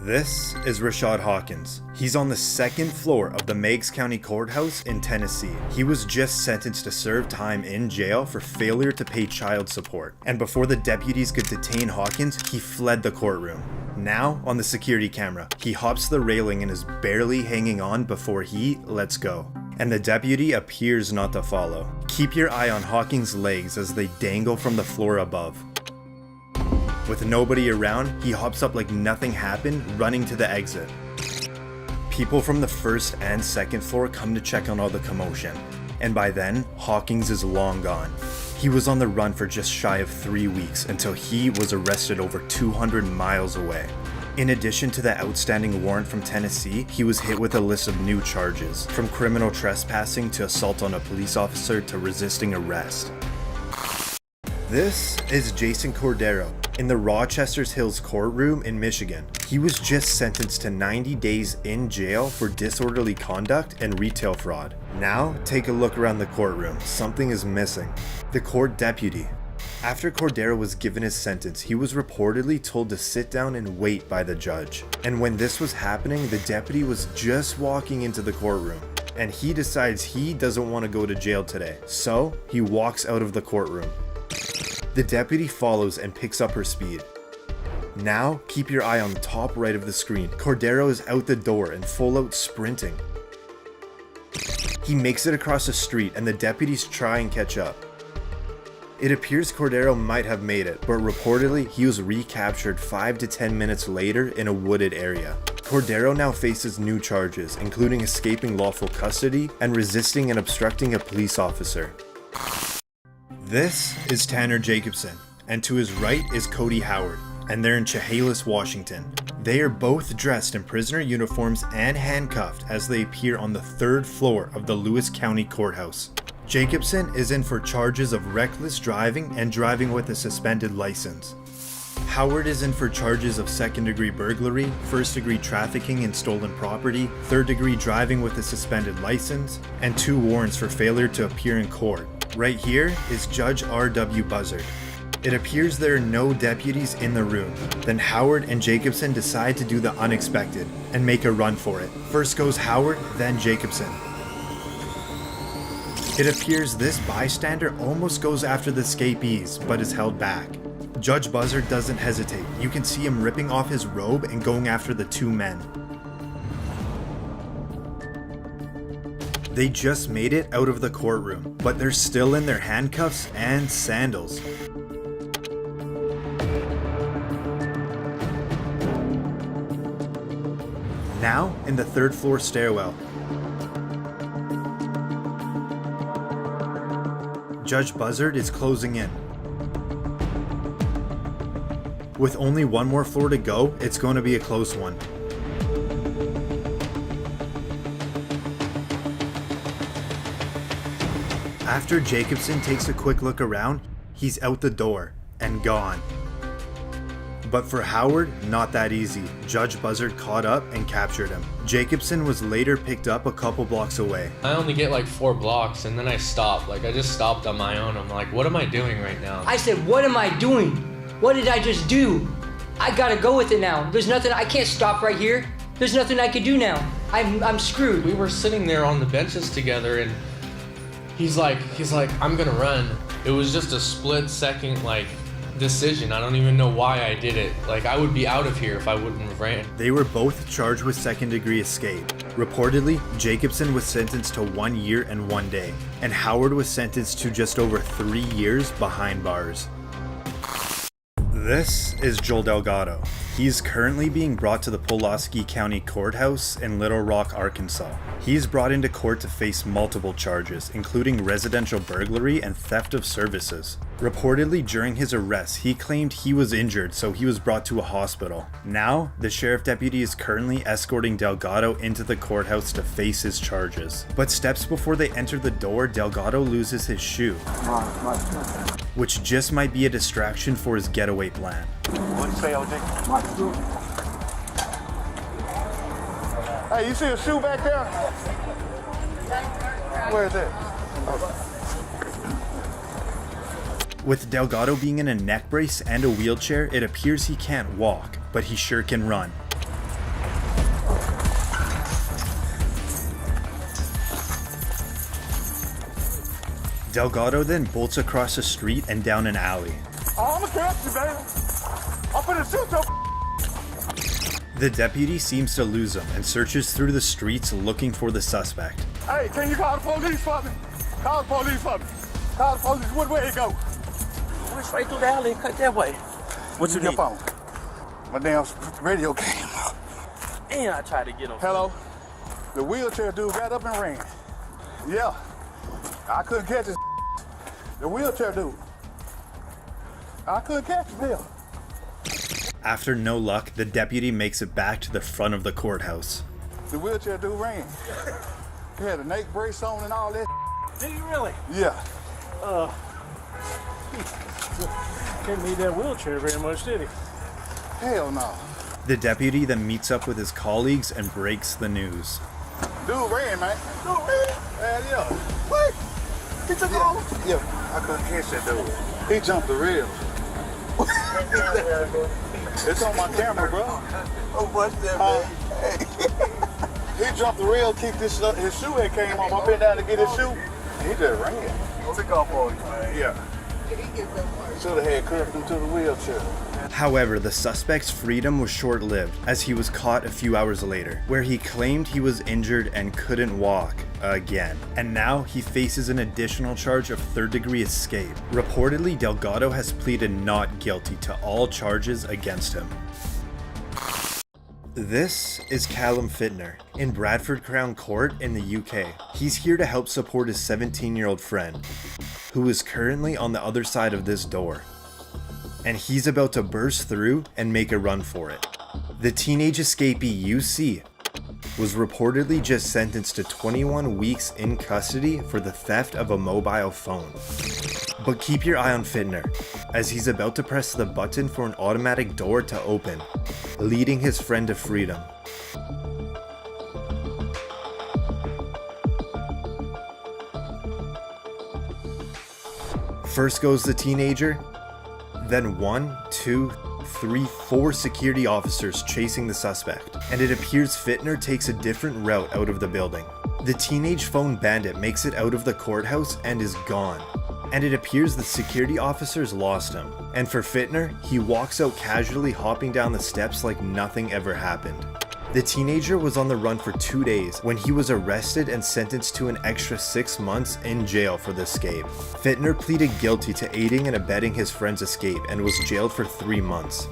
This is Rashad Hawkins. He's on the second floor of the Meigs County Courthouse in Tennessee. He was just sentenced to serve time in jail for failure to pay child support. And before the deputies could detain Hawkins, he fled the courtroom. Now, on the security camera, he hops the railing and is barely hanging on before he lets go. And the deputy appears not to follow. Keep your eye on Hawkins' legs as they dangle from the floor above. With nobody around, he hops up like nothing happened, running to the exit. People from the first and second floor come to check on all the commotion. And by then, Hawkins is long gone. He was on the run for just shy of 3 weeks until he was arrested over 200 miles away. In addition to the outstanding warrant from Tennessee, he was hit with a list of new charges, from criminal trespassing to assault on a police officer to resisting arrest. This is Jason Cordero in the Rochester Hills courtroom in Michigan. He was just sentenced to 90 days in jail for disorderly conduct and retail fraud. Now, take a look around the courtroom. Something is missing. The court deputy. After Cordero was given his sentence, he was reportedly told to sit down and wait by the judge. And when this was happening, the deputy was just walking into the courtroom. And he decides he doesn't want to go to jail today. So, he walks out of the courtroom. The deputy follows and picks up her speed. Now, keep your eye on the top right of the screen. Cordero is out the door and full out sprinting. He makes it across the street and the deputies try and catch up. It appears Cordero might have made it, but reportedly he was recaptured 5 to 10 minutes later in a wooded area. Cordero now faces new charges, including escaping lawful custody and resisting and obstructing a police officer. This is Tanner Jacobson, and to his right is Cody Howard, and they're in Chehalis, Washington. They are both dressed in prisoner uniforms and handcuffed as they appear on the third floor of the Lewis County Courthouse. Jacobson is in for charges of reckless driving and driving with a suspended license. Howard is in for charges of second-degree burglary, first-degree trafficking in stolen property, third-degree driving with a suspended license, and 2 warrants for failure to appear in court. Right here is Judge R.W. Buzzard. It appears there are no deputies in the room. Then Howard and Jacobson decide to do the unexpected and make a run for it. First goes Howard, then Jacobson. It appears this bystander almost goes after the escapees, but is held back. Judge Buzzard doesn't hesitate. You can see him ripping off his robe and going after the 2 men. They just made it out of the courtroom, but they're still in their handcuffs and sandals. Now, in the 3rd floor stairwell, Judge Buzzard is closing in. With only 1 more floor to go, it's going to be a close one. After Jacobson takes a quick look around, he's out the door and gone. But for Howard, not that easy. Judge Buzzard caught up and captured him. Jacobson was later picked up a couple blocks away. I only get like 4 blocks and then I stop. I just stopped on my own. I'm like, what am I doing right now? I said, what am I doing? What did I just do? I gotta go with it now. There's nothing, I can't stop right here. There's nothing I can do now. I'm screwed. We were sitting there on the benches together and he's like, I'm gonna run. It was just a split second, decision. I don't even know why I did it. I would be out of here if I wouldn't have ran. They were both charged with second-degree escape. Reportedly, Jacobson was sentenced to 1 year and 1 day, and Howard was sentenced to just over 3 years behind bars. This is Joel Delgado. He's currently being brought to the Pulaski County Courthouse in Little Rock, Arkansas. He's brought into court to face multiple charges, including residential burglary and theft of services. Reportedly, during his arrest, he claimed he was injured, so he was brought to a hospital. Now, the sheriff deputy is currently escorting Delgado into the courthouse to face his charges. But steps before they enter the door, Delgado loses his shoe, which just might be a distraction for his getaway plan. What'd you say, OJ? My shoe. Hey, you see a shoe back there? Where is it? With Delgado being in a neck brace and a wheelchair, it appears he can't walk, but he sure can run. Delgado then bolts across the street and down an alley. Oh, I'm gonna catch you, baby. I'm finna shoot your. The deputy seems to lose him and searches through the streets looking for the suspect. Hey, can you call the police for me? Call the police for me. Call the police. What way it go? Went straight through the alley and cut that way. What you Your need? phone. My damn radio came out. And I tried to get him. Hello? The wheelchair dude got up and ran. Yeah. I couldn't catch his. The wheelchair dude. I couldn't catch him. Hell. After no luck, the deputy makes it back to the front of the courthouse. The wheelchair dude ran. He had a neck brace on and all that. Did you really? Yeah. Didn't need that wheelchair very much, did he? Hell no. The deputy then meets up with his colleagues and breaks the news. Dude ran, man. Dude ran? Hell yeah. What? He took off? Yeah, I couldn't catch that dude. He jumped the rail. It's on my camera, bro. Oh, what's that, man? He jumped the rail, kicked his shoe that came off. I been down to get his shoe. He just ran. He took off on you, man. Yeah. Should have had cuffed him to the wheelchair. However, the suspect's freedom was short-lived as he was caught a few hours later, where he claimed he was injured and couldn't walk again. And now he faces an additional charge of third-degree escape. Reportedly, Delgado has pleaded not guilty to all charges against him. This is Callum Fittner in Bradford Crown Court in the UK. He's here to help support his 17-year-old friend, who is currently on the other side of this door. And he's about to burst through and make a run for it. The teenage escapee you see was reportedly just sentenced to 21 weeks in custody for the theft of a mobile phone. But keep your eye on Fittner, as he's about to press the button for an automatic door to open, leading his friend to freedom. First goes the teenager, then 1, 2, 3, 4 security officers chasing the suspect, and it appears Fittner takes a different route out of the building. The teenage phone bandit makes it out of the courthouse and is gone, and it appears the security officers lost him. And for Fittner, he walks out casually, hopping down the steps like nothing ever happened. The teenager was on the run for 2 days when he was arrested and sentenced to an extra 6 months in jail for the escape. Fittner pleaded guilty to aiding and abetting his friend's escape and was jailed for 3 months.